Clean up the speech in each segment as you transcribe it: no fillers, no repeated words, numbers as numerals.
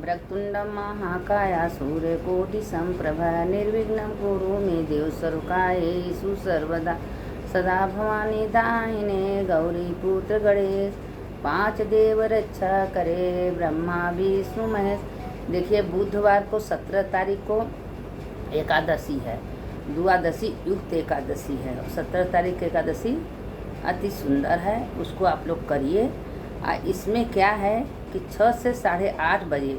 वक्रतुंड महाकाया सूर्यकोटि संप्रभा निर्विघ्नं कुरु मे देव स्वरूपायेषु सर्वदा सदा भवानी दाहिने गौरी पुत्र गणेश पांच देव रक्षा करे ब्रह्मा विष्णु महेश। देखिए बुधवार को 17 तारीख को एकादशी है, द्वादशी युक्त एकादशी है और 17 तारीख एकादशी अति सुंदर है, उसको आप लोग करिए। इसमें क्या है कि 6 से 8:30 बजे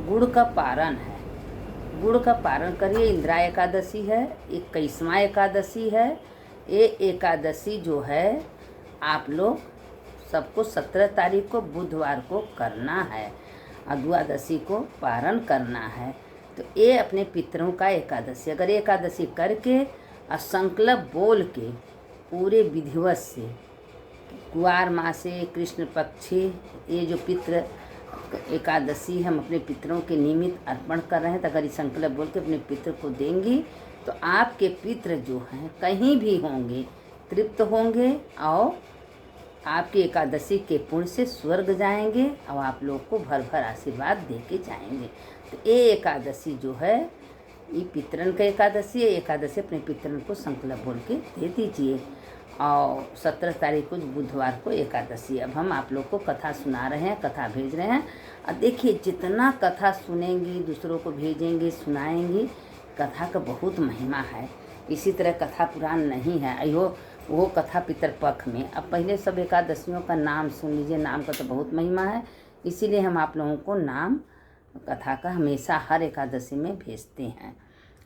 गुड़ का पारण है, गुड़ का पारण करिए। इंदिरा एकादशी है, 21वां एकादशी है। ये एकादशी जो है आप लोग सबको 17 तारीख को बुधवार को करना है और द्वादशी को पारण करना है। तो ये अपने पितरों का एकादशी, अगर एकादशी करके और संकल्प बोल के पूरे विधिवत से कुआर मासे कृष्ण पक्षी ये जो पितृ एकादशी हम अपने पितरों के निमित्त अर्पण कर रहे हैं, तो अगर ये संकल्प बोल के अपने पितृ को देंगी तो आपके पितृ जो हैं कहीं भी होंगे तृप्त होंगे और आपकी एकादशी के पुण्य से स्वर्ग जाएंगे और आप लोग को भर भर आशीर्वाद दे के जाएंगे। तो ये एकादशी जो है ये पितरन का एकादशी है। एकादशी अपने पितरन को संकल्प बोल के दे दीजिए। और 17 तारीख को बुधवार को एकादशी। अब हम आप लोग को कथा सुना रहे हैं, कथा भेज रहे हैं। और देखिए जितना कथा सुनेंगी, दूसरों को भेजेंगे, सुनाएंगी, कथा का बहुत महिमा है। इसी तरह कथा पुराण नहीं है, अयो वो कथा पितरपक्ष में। अब पहले सब एकादशियों का नाम सुन लीजिए, नाम का तो बहुत महिमा है, इसीलिए हम आप लोगों को नाम कथा का हमेशा हर एकादशी में भेजते हैं।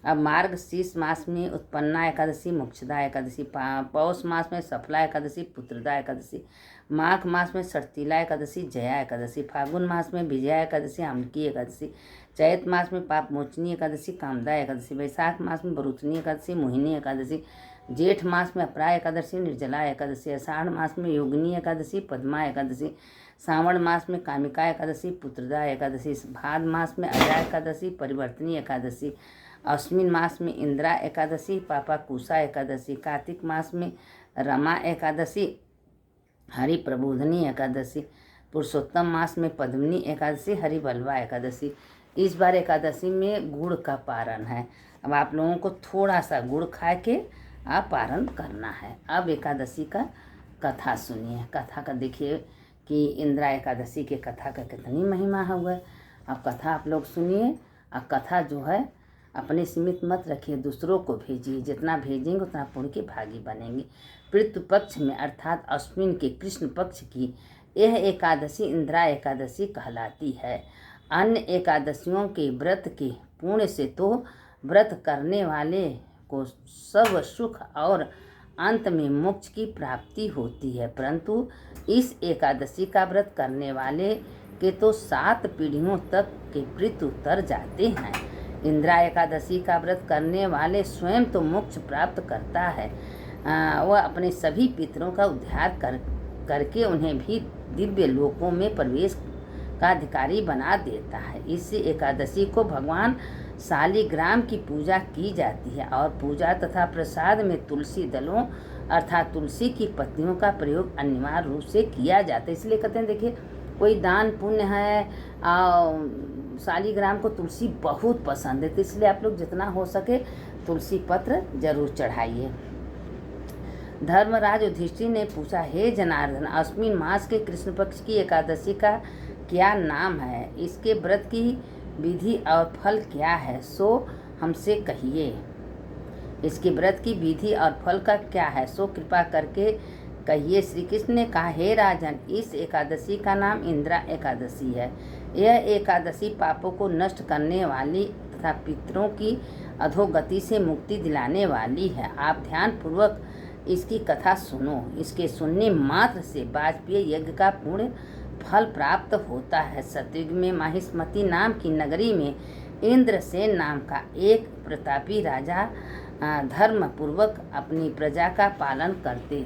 अब मार्गशीर्ष मास में उत्पन्ना एकादशी, मोक्षदा एकादशी, पौष मास में सफला एकादशी, पुत्रदा एकादशी, माघ मास में षटतिला एकादशी, जया एकादशी, फागुन मास में विजया एकादशी, आमकी एकादशी, चैत मास में पाप मोचनी एकादशी, कामदा एकादशी, वैशाख मास में बरुतनी एकादशी, मोहिनी एकादशी, जेठ मास में अपरा एकादशी, निर्जला एकादशी, आषाढ़ मास में योगिनी एकादशी, पद्मा एकादशी, सावण मास में कामिका एकादशी, पुत्रदा एकादशी, भाद मास में अजय एकादशी, परिवर्तनी एकादशी, अश्विन मास में इंदिरा एकादशी, पापा कुशा एकादशी, कार्तिक मास में रमा एकादशी, हरि प्रबोधनी एकादशी, पुरुषोत्तम मास में पद्मिनी एकादशी, हरि बलवा एकादशी। इस बार एकादशी में गुड़ का पारण है। अब आप लोगों को थोड़ा सा गुड़ खा के आप पारण करना है। अब एकादशी का कथा सुनिए। कथा का देखिए कि इंदिरा एकादशी के कथा का कितनी महिमा हुआ है। अब कथा आप लोग सुनिए। अब कथा जो है अपने सीमित मत रखिए, दूसरों को भेजिए। जितना भेजेंगे उतना पुण्य के भागी बनेंगे। पितृ पक्ष में अर्थात अश्विन के कृष्ण पक्ष की यह एकादशी इंदिरा एकादशी कहलाती है। अन्य एकादशियों के व्रत के पुण्य से तो व्रत करने वाले को सब सुख और अंत में मोक्ष की प्राप्ति होती है, परंतु इस एकादशी का व्रत करने वाले के तो 7 पीढ़ियों तक के पितृ उतर जाते हैं। इंदिरा एकादशी का व्रत करने वाले स्वयं तो मोक्ष प्राप्त करता है, वह अपने सभी पितरों का उद्धार करके उन्हें भी दिव्य लोकों में प्रवेश का अधिकारी बना देता है। इस एकादशी को भगवान शालिग्राम की पूजा की जाती है और पूजा तथा प्रसाद में तुलसी दलों अर्थात तुलसी की पत्तियों का प्रयोग अनिवार्य रूप से किया जाता है। इसलिए कहते हैं देखिए कोई दान पुण्य है और शालिग्राम को तुलसी बहुत पसंद है, तो इसलिए आप लोग जितना हो सके तुलसी पत्र जरूर चढ़ाइए। धर्मराज युधिष्ठिर ने पूछा, हे जनार्दन, अश्विन मास के कृष्ण पक्ष की एकादशी का क्या नाम है? इसके व्रत की विधि और फल क्या है, सो हमसे कहिए। इसके व्रत की विधि और फल का क्या है, सो कृपा करके कहिए। श्री कृष्ण ने कहा, हे राजन, इस एकादशी का नाम इंदिरा एकादशी है। यह एकादशी पापों को नष्ट करने वाली तथा पितरों की अधोगति से मुक्ति दिलाने वाली है। आप ध्यान पूर्वक इसकी कथा सुनो। इसके सुनने मात्र से वाजपेयी यज्ञ का पूर्ण फल प्राप्त होता है। सतयुग में माहिष्मती नाम की नगरी में इंद्रसेन नाम का एक प्रतापी राजा धर्म पूर्वक अपनी प्रजा का पालन करते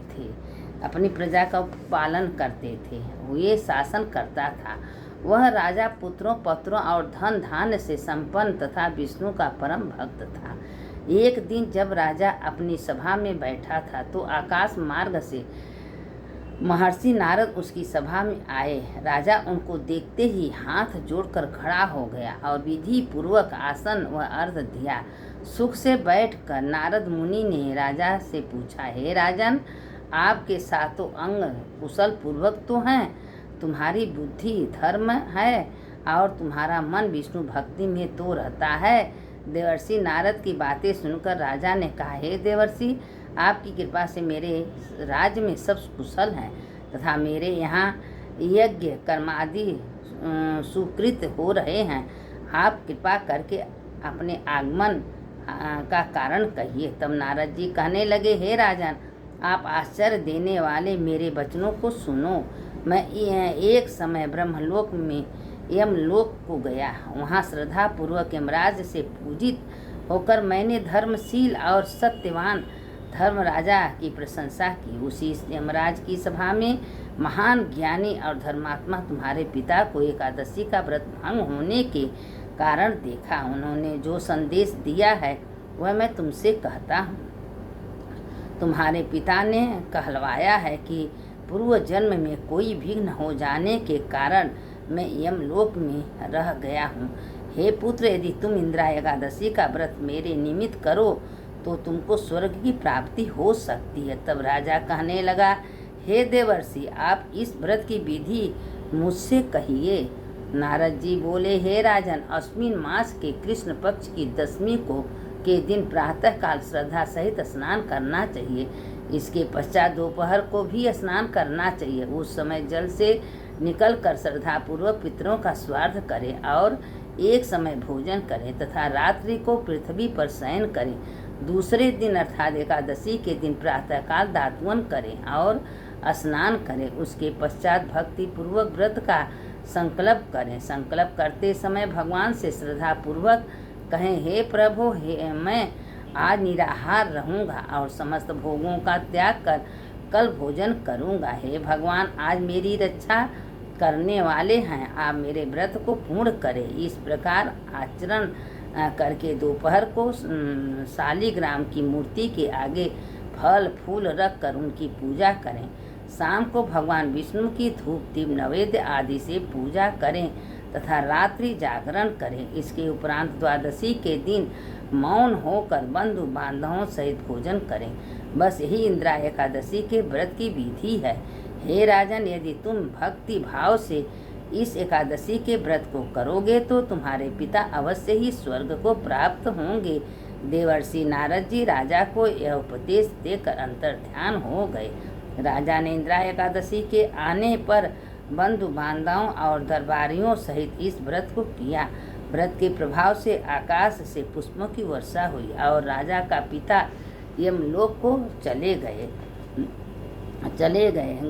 थे। वे शासन करता था। वह राजा पुत्रों पत्रों और धन धान्य से संपन्न तथा विष्णु का परम भक्त था। एक दिन जब राजा अपनी सभा में बैठा था तो आकाश मार्ग से महर्षि नारद उसकी सभा में आए। राजा उनको देखते ही हाथ जोड़कर खड़ा हो गया और विधि पूर्वक आसन व अर्घ दिया। सुख से बैठकर नारद मुनि ने राजा से पूछा, हे राजन, आपके सातों अंग कुशल पूर्वक तो हैं, तुम्हारी बुद्धि धर्म है और तुम्हारा मन विष्णु भक्ति में तो रहता है। देवर्षि नारद की बातें सुनकर राजा ने कहा, हे देवर्षि, आपकी कृपा से मेरे राज्य में सब कुशल हैं तथा मेरे यहाँ यज्ञ कर्मादि सुकृत हो रहे हैं। आप कृपा करके अपने आगमन का कारण कहिए। तब नारद जी कहने लगे, हे राजन, आप आश्चर्य देने वाले मेरे वचनों को सुनो। मैं एक समय ब्रह्मलोक में यमलोक को गया। वहाँ श्रद्धा पूर्वक यमराज से पूजित होकर मैंने धर्मशील और सत्यवान धर्मराजा की प्रशंसा की। उसी यमराज की सभा में महान ज्ञानी और धर्मात्मा तुम्हारे पिता को एकादशी का व्रत भंग होने के कारण देखा। उन्होंने जो संदेश दिया है वह मैं तुमसे कहता हूँ। तुम्हारे पिता ने कहलवाया है कि पूर्व जन्म में कोई विघ्न हो जाने के कारण मैं यमलोक में रह गया हूँ। हे पुत्र, यदि तुम इंद्रा एकादशी का व्रत मेरे निमित्त करो तो तुमको स्वर्ग की प्राप्ति हो सकती है। तब राजा कहने लगा, हे देवर्षि, आप इस व्रत की विधि मुझसे कहिए। नारद जी बोले, हे राजन, अश्विन मास के कृष्ण पक्ष की 10वीं को के दिन प्रातः काल श्रद्धा सहित स्नान करना चाहिए। इसके पश्चात दोपहर को भी स्नान करना चाहिए। उस समय जल से निकलकर श्रद्धापूर्वक पितरों का स्वार्थ करें और एक समय भोजन करें तथा रात्रि को पृथ्वी पर शयन करें। दूसरे दिन अर्थात एकादशी के दिन प्रातःकाल दातुवन करें और स्नान करें। उसके पश्चात भक्ति पूर्वक व्रत का संकल्प करें। संकल्प करते समय भगवान से श्रद्धापूर्वक कहें, हे प्रभु, मैं आज निराहार रहूँगा और समस्त भोगों का त्याग कर कल भोजन करूँगा। हे भगवान, आज मेरी रक्षा करने वाले हैं, आप मेरे व्रत को पूर्ण करें। इस प्रकार आचरण करके दोपहर को शालिग्राम की मूर्ति के आगे फल फूल रख कर उनकी पूजा करें। शाम को भगवान विष्णु की धूप दीप नैवेद्य आदि से पूजा करें तथा रात्रि जागरण करें। इसके उपरांत द्वादशी के दिन मौन होकर बंधु बांधवों सहित भोजन करें। बस यही इंद्रा एकादशी के व्रत की विधि है। हे राजन, यदि तुम भक्ति भाव से इस एकादशी के व्रत को करोगे तो तुम्हारे पिता अवश्य ही स्वर्ग को प्राप्त होंगे। देवर्षि नारद जी राजा को यह उपदेश देकर अंतर ध्यान हो गए। राजा ने इंद्रा एकादशी के आने पर बंधु बांधवों और दरबारियों सहित इस व्रत को किया। व्रत के प्रभाव से आकाश से पुष्पों की वर्षा हुई और राजा का पिता यमलोक को चले गए।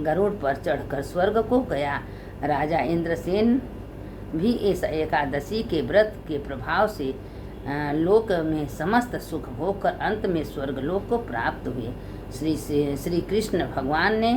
गरुड़ पर चढ़कर स्वर्ग को गया। राजा इंद्रसेन भी इस एकादशी के व्रत के प्रभाव से लोक में समस्त सुख होकर अंत में स्वर्गलोक को प्राप्त हुए। श्री कृष्ण भगवान ने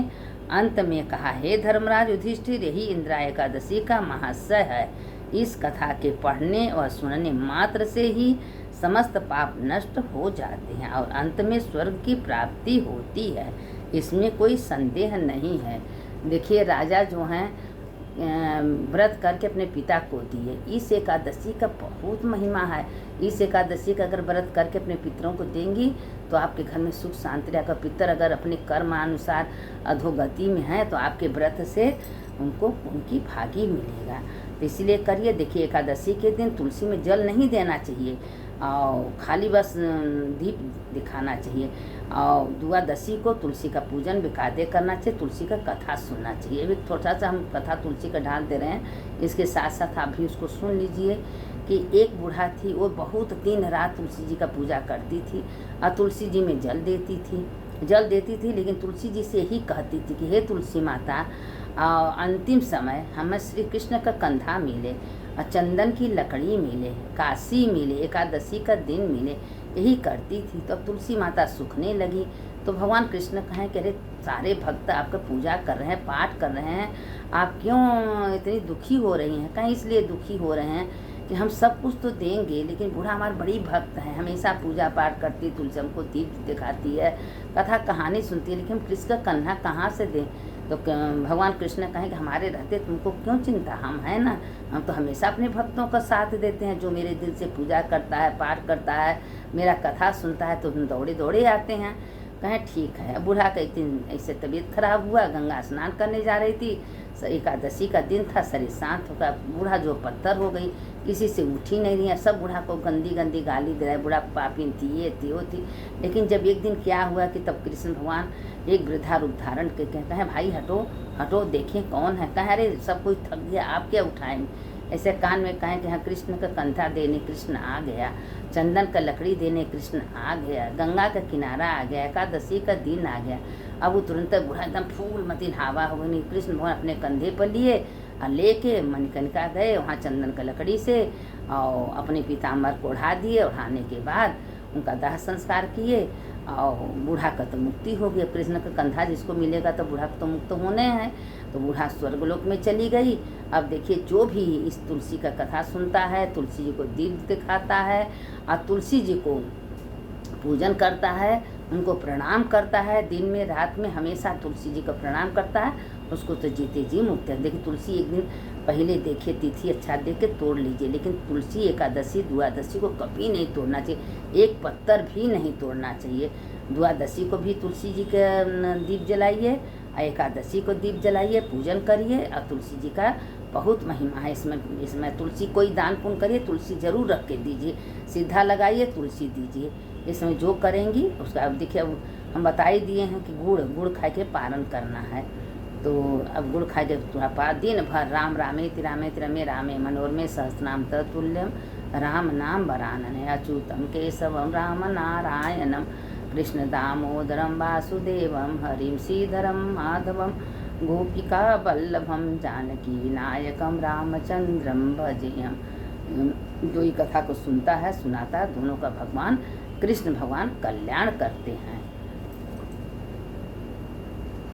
अंत में कहा, हे धर्मराज युधिष्ठिर, यही इंद्रा एकादशी का महाशय है। इस कथा के पढ़ने और सुनने मात्र से ही समस्त पाप नष्ट हो जाते हैं और अंत में स्वर्ग की प्राप्ति होती है। इसमें कोई संदेह नहीं है। देखिए, राजा जो हैं व्रत करके अपने पिता को दिए। इस एकादशी का बहुत महिमा है। इस एकादशी का अगर व्रत करके अपने पितरों को देंगी तो आपके घर में सुख शांति रहेगा। पितर अगर अपने कर्मानुसार अधोगति में हैं तो आपके व्रत से उनको उनकी भागी मिलेगा। तो इसलिए करिए। देखिए, एकादशी के दिन तुलसी में जल नहीं देना चाहिए और खाली बस दीप दिखाना चाहिए। और द्वादशी को तुलसी का पूजन बेकायदे करना चाहिए। तुलसी का कथा सुनना चाहिए। अभी थोड़ा सा हम कथा तुलसी का डाल दे रहे हैं। इसके साथ साथ आप भी उसको सुन लीजिए कि एक बूढ़ा थी, वो बहुत दिन रात तुलसी जी का पूजा करती थी और तुलसी जी में जल देती थी, लेकिन तुलसी जी से यही कहती थी कि हे तुलसी माता, अंतिम समय हमें श्री कृष्ण का कंधा मिले और चंदन की लकड़ी मिले, काशी मिले, एकादशी का दिन मिले, यही करती थी। तो अब तुलसी माता सूखने लगी तो भगवान कृष्ण कहें कि अरे सारे भक्त आपका पूजा कर रहे हैं, पाठ कर रहे हैं, आप क्यों इतनी दुखी हो रही हैं? कहीं इसलिए दुखी हो रहे हैं कि हम सब कुछ तो देंगे, लेकिन बूढ़ा हमारा बड़ी भक्त है, हमेशा पूजा पाठ करती, तुलसी हमको दीप दिखाती है, कथा कहानी सुनती है, लेकिन हम कृष्ण का कन्हा कहाँ से दें? तो भगवान कृष्ण कहें कि हमारे रहते तुमको क्यों चिंता, हम हैं ना, हम तो हमेशा अपने भक्तों का साथ देते हैं। जो मेरे दिल से पूजा करता है, पाठ करता है, मेरा कथा सुनता है, तो हम दौड़े दौड़े आते हैं। कहें ठीक है। बूढ़ा का एक दिन ऐसे तबीयत खराब हुआ, गंगा स्नान करने जा रही थी, एकादशी का दिन था, शरीर शांत होगा, बूढ़ा जो पत्थर हो गई, किसी से उठ ही नहीं रही है, सब बूढ़ा को गंदी गंदी गाली दे रहा है, बूढ़ा पापी थी, ये थी, वो थी। लेकिन जब एक दिन क्या हुआ कि तब कृष्ण भगवान एक वृद्धा रूप धारण के कहते हैं, भाई हटो हटो, देखें कौन है। कहें अरे सब कुछ थक गया, आप क्या उठाएंगे। ऐसे कान में कहें कि हाँ कृष्ण का कंधा देने कृष्ण आ गया, चंदन का लकड़ी देने कृष्ण आ गया, गंगा का किनारा आ गया, एकादशी का दिन आ गया। अब वो तुरंत बूढ़ा एकदम फूल मती हवा हो गई। कृष्ण भगवान अपने कंधे पर लिए और लेके मणिकर्णिका गए, वहाँ चंदन का लकड़ी से और अपने पीताम्बर को ओढ़ा दिए। ओढ़ाने के बाद उनका दाह संस्कार किए और बूढ़ा का तो मुक्ति हो गई। कृष्ण का कंधा जिसको मिलेगा तो बूढ़ा तो मुक्त होने हैं, तो बूढ़ा स्वर्गलोक में चली गई। अब देखिए जो भी इस तुलसी का कथा सुनता है, तुलसी जी को दीप दिखाता है और तुलसी जी को पूजन करता है, उनको प्रणाम करता है, दिन में रात में हमेशा तुलसी जी का प्रणाम करता है, उसको तो जीते जी मुक्त है। देखिए तुलसी एक दिन पहले देखे तिथि अच्छा देख के तोड़ लीजिए, लेकिन तुलसी एकादशी द्वादशी को कभी नहीं तोड़ना चाहिए, एक पत्तर भी नहीं तोड़ना चाहिए। द्वादशी को भी तुलसी जी का दीप जलाइए, एकादशी को दीप जलाइए, पूजन करिए। और तुलसी जी का बहुत महिमा है इसमें तुलसी कोई दान पुण्य करिए, तुलसी जरूर रख के दीजिए, सीधा लगाइए, तुलसी दीजिए। इसमें जो करेंगी उसका अब देखिए, अब हम बता ही दिए हैं कि गुड़ खा के पारण करना है। तो अब गुड़ खा के थोड़ा दिन भर राम रामेति रामेति रमे रामे मनोरमे सहस्रनाम तत्तुल्यम राम नाम वरानने अच्युतम केशवम राम नारायणम कृष्ण दामोदरम वासुदेवम हरिम श्रीधरम माधवम गोपिका वल्लभम जानकी नायकम रामचंद्रम भजेयम। जो ये कथा को सुनता है, सुनाता है, दोनों का भगवान कृष्ण भगवान कल्याण करते हैं।